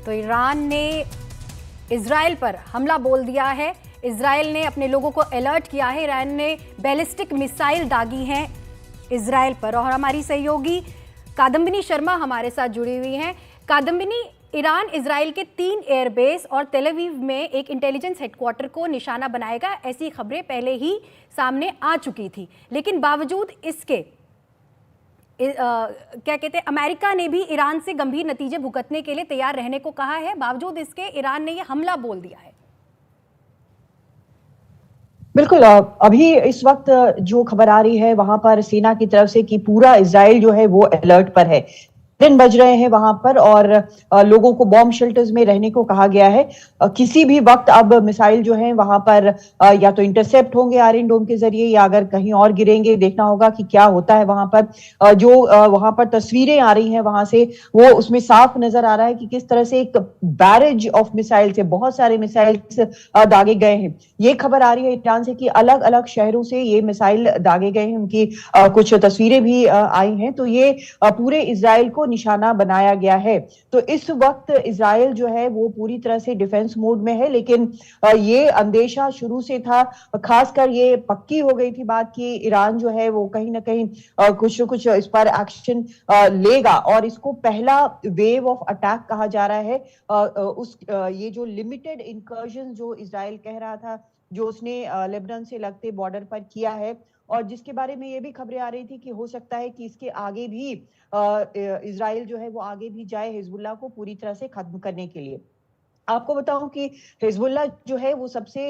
तो ईरान ने इजराइल पर हमला बोल दिया है। इजराइल ने अपने लोगों को अलर्ट किया है। ईरान ने बैलिस्टिक मिसाइल दागी हैं इजराइल पर। और हमारी सहयोगी कादम्बिनी शर्मा हमारे साथ जुड़ी हुई हैं। कादम्बिनी, ईरान इजराइल के 3 एयरबेस और तेल अवीव में एक इंटेलिजेंस हेडक्वार्टर को निशाना बनाएगा, ऐसी खबरें पहले ही सामने आ चुकी थी। लेकिन बावजूद इसके क्या कहते हैं, अमेरिका ने भी ईरान से गंभीर नतीजे भुगतने के लिए तैयार रहने को कहा है। बावजूद इसके ईरान ने यह हमला बोल दिया है। बिल्कुल। अभी इस वक्त जो खबर आ रही है वहां पर सेना की तरफ से कि पूरा इजराइल जो है वो अलर्ट पर है। दिन बज रहे हैं वहां पर और लोगों को बॉम्ब शेल्टर्स में रहने को कहा गया है। किसी भी वक्त अब मिसाइल जो है वहां पर या तो इंटरसेप्ट होंगे आयरन डोम के जरिए या अगर कहीं और गिरेंगे। देखना होगा कि क्या होता है वहां पर। जो वहां पर तस्वीरें आ रही हैं वहां से, वो उसमें साफ नजर आ रहा है कि किस तरह से एक बैरेज ऑफ मिसाइल से बहुत सारे मिसाइल्स दागे गए हैं। ये खबर आ रही है ईरान से कि अलग अलग शहरों से ये मिसाइल दागे गए हैं। उनकी कुछ तस्वीरें भी आई हैं। तो ये पूरे इजराइल को निशाना बनाया गया है। तो इस वक्त इजराइल जो है वो पूरी तरह से डिफेंस मोड में है। लेकिन ये अंदेशा शुरू से था, खासकर ये पक्की हो गई थी बात कि ईरान जो है वो कहीं ना कहीं कुछ न कुछ इस पर एक्शन लेगा। और इसको पहला वेव ऑफ अटैक कहा जा रहा है। ये जो लिमिटेड इंकर्जन जो इजराइल कह रहा था, जो उसने लेबनान से लगते बॉर्डर पर किया है, और जिसके बारे में ये भी खबरें आ रही थी कि हो सकता है कि इसके आगे भी इजराइल जो है वो आगे भी जाए हिजबुल्लाह को पूरी तरह से खत्म करने के लिए। आपको बताऊं कि हिजबुल्लाह जो है वो सबसे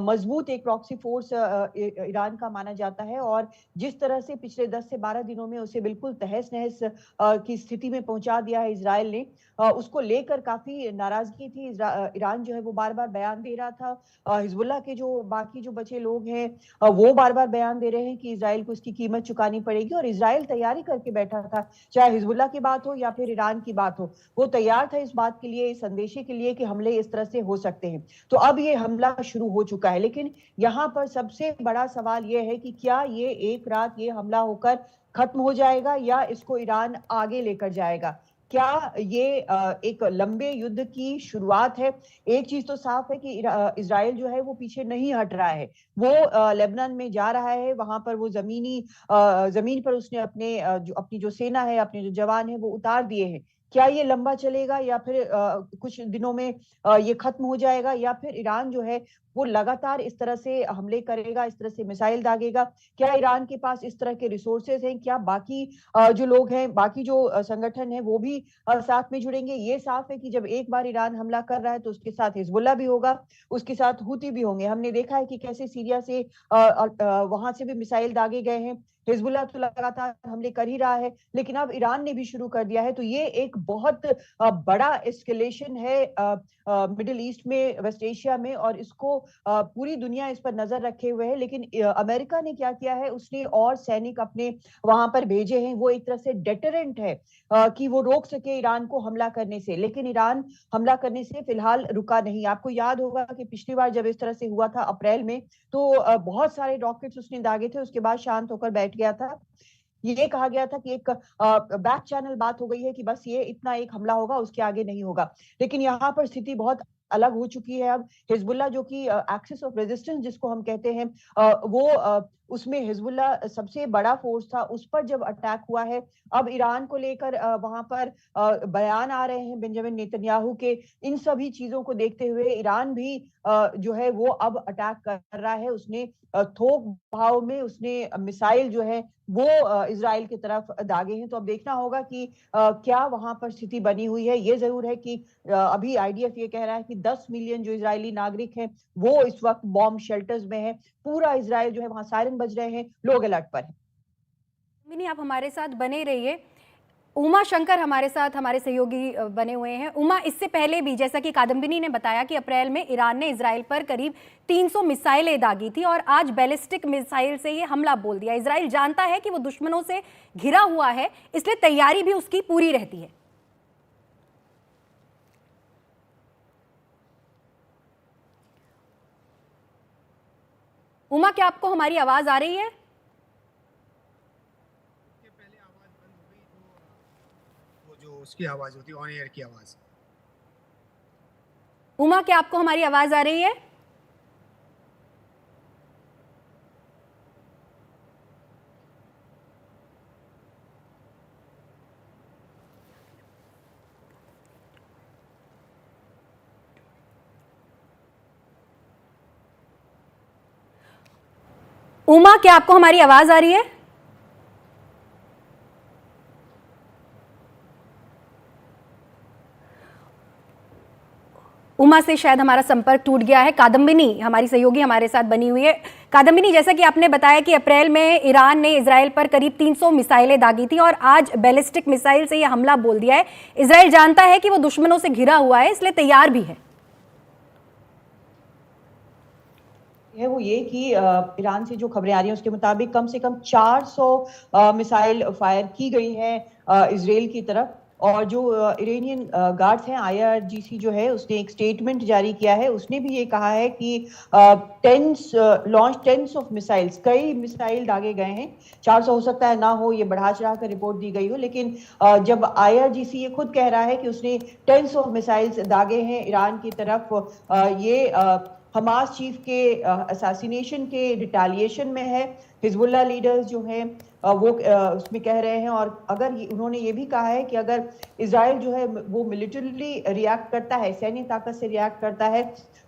मजबूत एक प्रॉक्सी फोर्स ईरान का माना जाता है। और जिस तरह से पिछले 10 से 12 दिनों में उसे बिल्कुल तहस नहस की स्थिति में पहुंचा दिया है इजराइल ने, उसको लेकर काफी नाराजगी थी। ईरान जो है वो बार बार बयान दे रहा था। हिजबुल्लाह के जो बाकी जो बचे लोग हैं वो बार बार बयान दे रहे हैं कि इजराइल को इसकी कीमत चुकानी पड़ेगी। और इजराइल तैयारी करके बैठा था, चाहे हिजबुल्लाह की बात हो या फिर ईरान की बात हो, वो तैयार था इस बात के लिए, इस संदेशे के लिए कि हमले इस तरह से हो सकते हैं। तो अब ये हमला शुरू हो चुका है। लेकिन यहाँ पर सबसे बड़ा सवाल ये है कि क्या ये एक रात ये हमला होकर खत्म हो जाएगा या इसको ईरान आगे लेकर जाएगा? क्या ये एक लंबे युद्ध की शुरुआत है? एक चीज तो साफ है कि इजराइल जो है वो पीछे नहीं हट रहा है। वो लेबनान में जा रहा है। वहां पर वो जमीन पर उसने अपनी जो सेना है, अपने जो जवान है वो उतार दिए हैं। क्या ये लंबा चलेगा या फिर कुछ दिनों में ये खत्म हो जाएगा, या फिर ईरान जो है वो लगातार इस तरह से हमले करेगा, इस तरह से मिसाइल दागेगा? क्या ईरान के पास इस तरह के रिसोर्सेज हैं? क्या बाकी जो लोग हैं, बाकी जो संगठन है वो भी साथ में जुड़ेंगे? ये साफ है कि जब एक बार ईरान हमला कर रहा है तो उसके साथ हिजबुल्लाह भी होगा, उसके साथ हुती भी होंगे। हमने देखा है कि कैसे सीरिया से वहां से भी मिसाइल दागे गए हैं। हिजबुल्लाह तो लगातार हमले कर ही रहा है, लेकिन अब ईरान ने भी शुरू कर दिया है। तो ये एक बहुत बड़ा एस्केलेशन है मिडिल ईस्ट में, वेस्ट एशिया में, और इसको पूरी दुनिया इस पर नजर रखे हुए है। लेकिन अमेरिका ने क्या किया है, उसने और सैनिक अपने वहां पर भेजे हैं। वो एक तरह से डेटरेंट है कि वो रोक सके ईरान को हमला करने से। लेकिन ईरान हमला करने से फिलहाल रुका नहीं। आपको याद होगा कि पिछली बार जब इस तरह से हुआ था अप्रैल में, तो बहुत सारे रॉकेट्स उसने दागे थे, उसके बाद शांत होकर बैठ गया था। ये कहा गया था कि एक बैक चैनल बात हो गई है कि बस ये इतना एक हमला होगा, उसके आगे नहीं होगा। लेकिन यहाँ पर स्थिति बहुत अलग हो चुकी है। अब हिजबुल्लाह जो कि एक्सिस ऑफ रेजिस्टेंस जिसको हम कहते हैं, वो उसमें हिजबुल्लाह सबसे बड़ा फोर्स था, उस पर जब अटैक हुआ है। अब ईरान को लेकर वहां पर बयान आ रहे हैं बेंजामिन नेतन्याहू के। इन सभी चीजों को देखते हुए ईरान भी जो है वो अब अटैक कर रहा है। उसने थोक भाव में उसने मिसाइल जो है वो इजराइल की तरफ दागे हैं। तो अब देखना होगा कि क्या वहां पर स्थिति बनी हुई है। ये जरूर है कि अभी आईडीएफ ये कह रहा है कि 10 मिलियन जो इजरायली नागरिक हैं वो इस वक्त बॉम्ब शेल्टर्स में है। पूरा इजराइल जो है वहां सायरन बज रहे हैं, लोग अलर्ट पर हैं। मिनी, आप हमारे साथ बने रहिए। उमा शंकर हमारे साथ हमारे सहयोगी बने हुए हैं। उमा, इससे पहले भी जैसा कि कादम्बिनी ने बताया कि अप्रैल में ईरान ने इजराइल पर करीब 300 मिसाइलें दागी थी और आज बैलिस्टिक मिसाइल से ये हमला बोल दिया। इजराइल जानता है कि वो दुश्मनों से घिरा हुआ है, इसलिए तैयारी भी उसकी पूरी रहती है। उमा, क्या आपको हमारी आवाज आ रही है? उसकी आवाज होती है, ऑन एयर की आवाज। उमा, क्या आपको हमारी आवाज आ रही है? उमा, क्या आपको हमारी आवाज आ रही है? उमा से शायद हमारा संपर्क टूट गया है। कादम्बिनी हमारी सहयोगी हमारे साथ बनी हुई है। कादम्बिनी, जैसा कि आपने बताया कि अप्रैल में ईरान ने इजराइल पर करीब 300 मिसाइलें दागी थी और आज बैलिस्टिक मिसाइल से यह हमला बोल दिया है। इजराइल जानता है कि वो दुश्मनों से घिरा हुआ है, इसलिए तैयार भी है वो ये कि ईरान से जो खबरें आ रही हैं उसके मुताबिक कम से कम 400 मिसाइल फायर की गई हैं इजराइल की तरफ। और जो इरानियन गार्ड्स हैं, आईआरजीसी जो है, उसने एक स्टेटमेंट जारी किया है। उसने भी ये कहा है कि टेंस ऑफ मिसाइल्स, कई मिसाइल दागे गए हैं। 400 हो सकता है ना हो, ये बढ़ा चढ़ा कर रिपोर्ट दी गई हो, लेकिन जब आईआरजीसी ये खुद कह रहा है कि उसने टेंस ऑफ मिसाइल्स दागे हैं ईरान की तरफ, ये हमास चीफ के असैसिनेशन के रिटालिएशन में है। हिजबुल्लाह लीडर्स जो हैं वो उसमें कह रहे हैं। और अगर उन्होंने ये भी कहा है कि अगर इजराइल जो है वो मिलिटरीली रिएक्ट करता है, सैन्य ताकत से रिएक्ट करता है,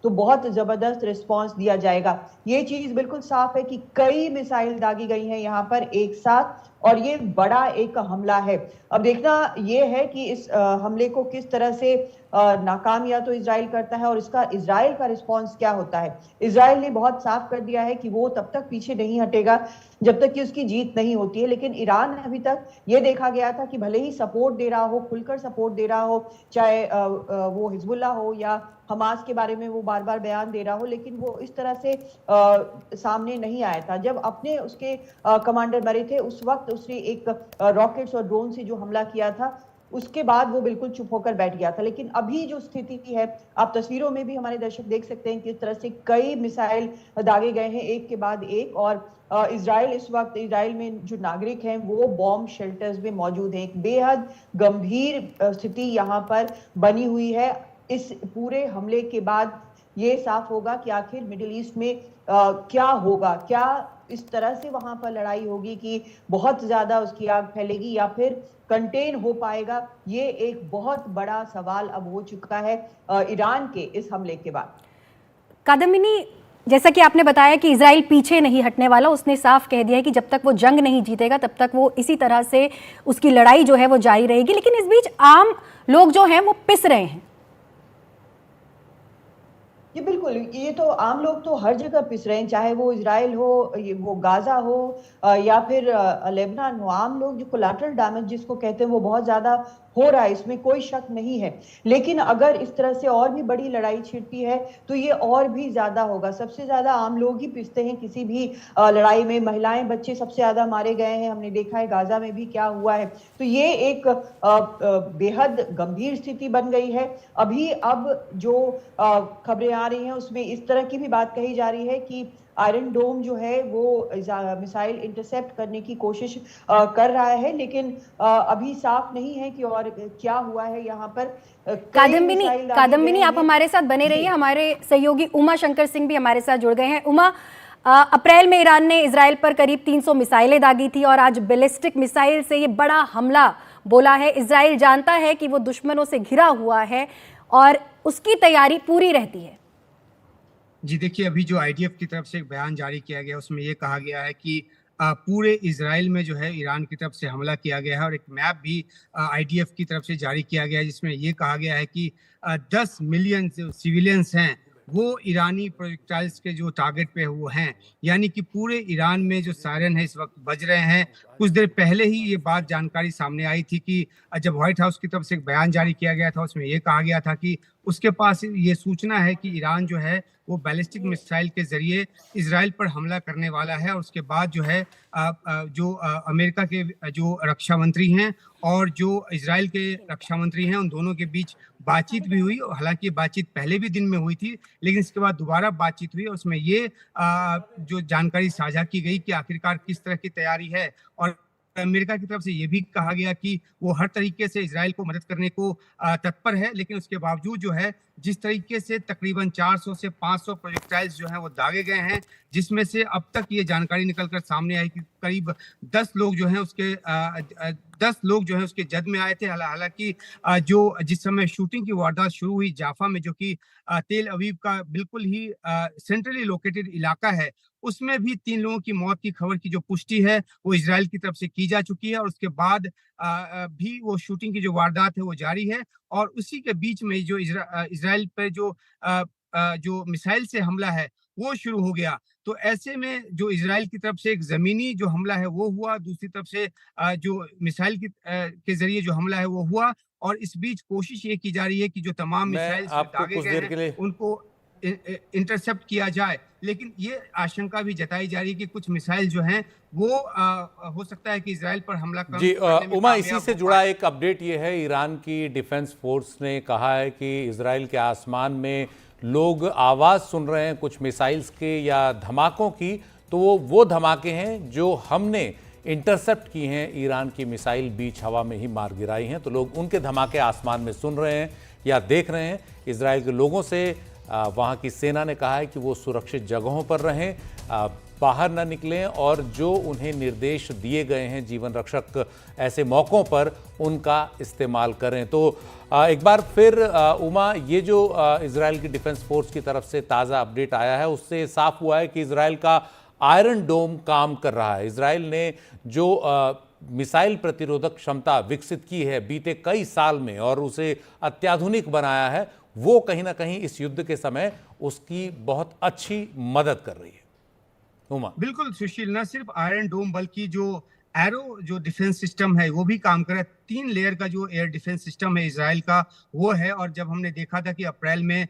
तो बहुत जबरदस्त रिस्पांस दिया जाएगा। ये चीज बिल्कुल साफ है कि कई मिसाइल दागी गई हैं यहाँ पर एक साथ, और ये बड़ा एक हमला है। अब देखना ये है कि इस हमले को किस तरह से नाकाम या तो इजराइल करता है और इसका इजराइल का रिस्पांस क्या होता है। इजराइल ने बहुत साफ कर दिया है कि वो तब तक पीछे नहीं हटेगा जब तक कि उसकी जीत नहीं होती है। लेकिन ईरान अभी तक ये देखा गया था कि भले ही सपोर्ट दे रहा हो, खुलकर सपोर्ट दे रहा हो, चाहे वो हिजबुल्लाह हो या हमास के बारे में वो बार बार बयान दे रहा हो, लेकिन वो इस तरह से सामने नहीं आया था। जब अपने उसके कमांडर मरे थे उस वक्त उसने एक रॉकेट्स और ड्रोन से जो हमला किया था, उसके बाद वो बिल्कुल चुप होकर बैठ गया था। लेकिन अभी जो स्थिति है, आप तस्वीरों में भी हमारे दर्शक देख सकते हैं कि इस तरह से कई मिसाइल दागे गए हैं एक के बाद एक। और इजराइल इस वक्त, इजराइल में जो नागरिक हैं वो बॉम्ब शेल्टर्स में मौजूद हैं। एक बेहद गंभीर स्थिति यहाँ पर बनी हुई है। इस पूरे हमले के बाद ये साफ होगा कि आखिर मिडिल ईस्ट में क्या होगा। क्या इस तरह से वहां पर लड़ाई होगी कि बहुत ज्यादा उसकी आग फैलेगी, या फिर कंटेन हो पाएगा। ये एक बहुत बड़ा सवाल अब हो चुका है ईरान के इस हमले के बाद। कादम्बिनी, जैसा कि आपने बताया कि इजराइल पीछे नहीं हटने वाला, उसने साफ कह दिया है कि जब तक वो जंग नहीं जीतेगा तब तक वो इसी तरह से उसकी लड़ाई जो है वो जारी रहेगी। लेकिन इस बीच आम लोग जो हैं वो पिस रहे हैं। ये बिल्कुल, ये तो आम लोग तो हर जगह पिस रहे हैं, चाहे वो इजराइल हो, वो गाजा हो या फिर लेबनान हो। आम लोग जो कोलैटरल डैमेज जिसको कहते हैं वो बहुत ज्यादा हो रहा है, इसमें कोई शक नहीं है। लेकिन अगर इस तरह से और भी बड़ी लड़ाई छिड़ती है तो ये और भी ज्यादा होगा। सबसे ज्यादा आम लोग ही पिसते हैं किसी भी लड़ाई में। महिलाएं, बच्चे सबसे ज्यादा मारे गए हैं, हमने देखा है गाजा में भी क्या हुआ है। तो ये एक बेहद गंभीर स्थिति बन गई है। अब जो खबरें आ रही हैं उसमें इस तरह की भी बात कही जा रही है कि आयरन डोम जो है वो मिसाइल इंटरसेप्ट करने की कोशिश कर रहा है, लेकिन अभी साफ नहीं है कि और क्या हुआ है यहाँ पर। कादम्बिनी, आप हमारे साथ बने रहिए। हमारे सहयोगी उमा शंकर सिंह भी हमारे साथ जुड़ गए हैं। उमा, अप्रैल में ईरान ने इजराइल पर करीब 300 मिसाइलें दागी थी और आज बैलिस्टिक मिसाइल से ये बड़ा हमला बोला है। इजराइल जानता है कि वो दुश्मनों से घिरा हुआ है और उसकी तैयारी पूरी रहती है। जी देखिए, अभी जो आईडीएफ की तरफ से एक बयान जारी किया गया उसमें ये कहा गया है कि पूरे इजराइल में जो है ईरान की तरफ से हमला किया गया है। और एक मैप भी आईडीएफ की तरफ से जारी किया गया है जिसमें ये कहा गया है कि 10 मिलियन सिविलियंस हैं वो ईरानी प्रोजेक्टाइल्स के जो टारगेट पे वो हैं। यानी कि पूरे ईरान में जो सायरन है इस वक्त बज रहे हैं। कुछ देर पहले ही ये बात जानकारी सामने आई थी कि जब व्हाइट हाउस की तरफ से एक बयान जारी किया गया था उसमें ये कहा गया था कि उसके पास ये सूचना है कि ईरान जो है वो बैलिस्टिक मिसाइल के जरिए इजराइल पर हमला करने वाला है। और उसके बाद जो है जो अमेरिका के जो रक्षा मंत्री हैं और जो इजराइल के रक्षा मंत्री हैं उन दोनों के बीच बातचीत भी हुई। हालांकि बातचीत पहले भी दिन में हुई थी, लेकिन इसके बाद दोबारा बातचीत हुई और उसमें ये जो जानकारी साझा की गई कि आखिरकार किस तरह की तैयारी है और अमेरिका की तरफ से ये भी कहा गया कि वो हर तरीके से इजराइल को मदद करने को तत्पर है, लेकिन उसके बावजूद जो है जिस तरीके से तकरीबन 400 से 500 प्रोजेक्टाइल्स जो हैं वो दागे गए हैं, जिसमें से अब तक ये जानकारी निकलकर सामने आई कि करीब 10 लोग जो हैं उसके 10 लोग जो है उसके जद में आए थे। हालांकि जो जिस समय शूटिंग की वारदात शुरू हुई जाफा में, जो कि तेल अवीव का बिल्कुल ही सेंट्रली लोकेटेड इलाका है, उसमें भी 3 लोगों की मौत की खबर की जो पुष्टि है वो इजराइल की तरफ से की जा चुकी है, और उसके बाद भी वो शूटिंग की जो वारदात है वो जारी है। और उसी के बीच में जो इजराइल पे जो मिसाइल से हमला है वो शुरू हो गया। तो ऐसे में जो इजराइल की तरफ से एक जमीनी जो हमला है वो हुआ, दूसरी तरफ से जो मिसाइल के जरिए जो हमला है वो हुआ, और इस बीच कोशिश ये की जा रही है कि जो तमाम मैं मिसाइल आपको दागे कुछ गए देर के हैं लिए उनको इंटरसेप्ट किया जाए। लेकिन ये आशंका भी जताई जा रही है कि कुछ मिसाइल जो हैं वो हो सकता है कि इजराइल पर हमला जी करने में उमा, इसी कामयाब से हो जुड़ा पाए। एक अपडेट ये है, ईरान की डिफेंस फोर्स ने कहा है कि इजराइल के आसमान में लोग आवाज़ सुन रहे हैं कुछ मिसाइल्स के या धमाकों की, तो वो धमाके हैं जो हमने इंटरसेप्ट की हैं, ईरान की मिसाइल बीच हवा में ही मार गिराई हैं। तो लोग उनके धमाके आसमान में सुन रहे हैं या देख रहे हैं। इजराइल के लोगों से वहाँ की सेना ने कहा है कि वो सुरक्षित जगहों पर रहें, बाहर न निकलें, और जो उन्हें निर्देश दिए गए हैं जीवन रक्षक ऐसे मौक़ों पर उनका इस्तेमाल करें। तो एक बार फिर उमा, ये जो इजराइल की डिफेंस फोर्स की तरफ से ताज़ा अपडेट आया है उससे साफ हुआ है कि इजराइल का आयरन डोम काम कर रहा है। इजराइल ने जो मिसाइल प्रतिरोधक क्षमता विकसित की है बीते कई साल में और उसे अत्याधुनिक बनाया है, वो कहीं ना कहीं इस युद्ध के समय उसकी बहुत अच्छी मदद कर रही है। उमा, बिल्कुल सुशील, न सिर्फ आयरन डोम बल्कि जो एरो जो डिफेंस सिस्टम है वो भी काम कर रहा है। 3 लेयर का जो एयर डिफेंस सिस्टम है इजराइल का वो है, और जब हमने देखा था कि अप्रैल में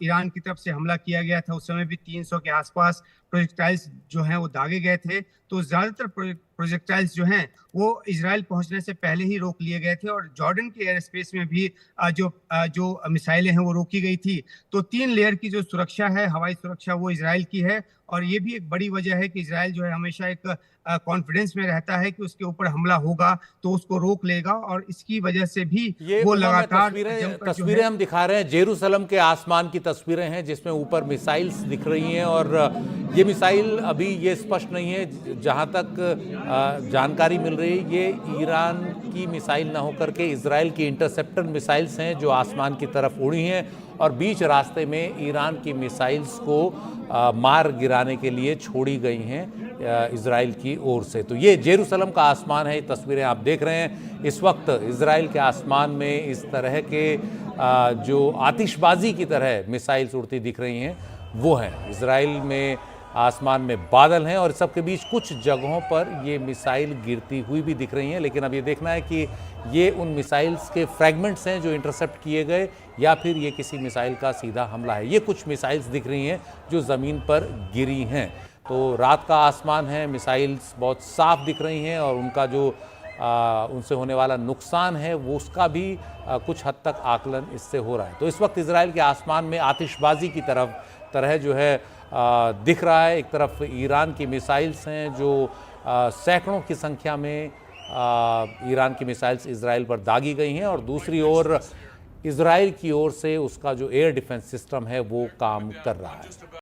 ईरान की तरफ से हमला किया गया था उस समय भी 300 के आसपास प्रोजेक्टाइल्स जो हैं वो दागे गए थे। तो ज्यादातर प्रोजेक्टाइल्स जो हैं वो इजराइल पहुंचने से पहले ही रोक लिए गए थे, और जॉर्डन के एयर स्पेस में भी जो मिसाइलें हैं वो रोकी गई थी। तो 3 लेयर की जो सुरक्षा है, हवाई सुरक्षा, वो इजराइल की है, और ये भी एक बड़ी वजह है कि इजराइल जो है हमेशा एक कॉन्फिडेंस में रहता है कि उसके ऊपर हमला होगा तो उसको रोक लेगा, और इसकी वजह से भी वो लगातार तस्वीरें हम दिखा रहे हैं, जेरूसलम के आसमान की तस्वीरें हैं जिसमें ऊपर मिसाइल्स दिख रही हैं, और ये मिसाइल अभी ये स्पष्ट नहीं है, जहां तक जानकारी मिल रही है ये ईरान की मिसाइल ना होकर के इजराइल की इंटरसेप्टर मिसाइल्स हैं जो आसमान की तरफ उड़ी हैं, और बीच रास्ते में ईरान की मिसाइल्स को मार गिराने के लिए छोड़ी गई हैं इजराइल की ओर से। तो ये जेरूसलम का आसमान है, ये तस्वीरें आप देख रहे हैं। इस वक्त इजराइल के आसमान में इस तरह के जो आतिशबाजी की तरह मिसाइल्स उड़ती दिख रही हैं वो हैं। इजराइल में आसमान में बादल हैं और सबके बीच कुछ जगहों पर ये मिसाइल गिरती हुई भी दिख रही हैं, लेकिन अब ये देखना है कि ये उन मिसाइल्स के फ्रैगमेंट्स हैं जो इंटरसेप्ट किए गए या फिर ये किसी मिसाइल का सीधा हमला है। ये कुछ मिसाइल्स दिख रही हैं जो ज़मीन पर गिरी हैं। तो रात का आसमान है, मिसाइल्स बहुत साफ दिख रही हैं, और उनका जो उनसे होने वाला नुकसान है वो उसका भी कुछ हद तक आकलन इससे हो रहा है। तो इस वक्त इजराइल के आसमान में आतिशबाजी की तरह जो है दिख रहा है। एक तरफ ईरान की मिसाइल्स हैं जो सैकड़ों की संख्या में ईरान की मिसाइल्स इजराइल पर दागी गई हैं, और दूसरी ओर इजराइल की ओर से उसका जो एयर डिफेंस सिस्टम है वो काम कर रहा है।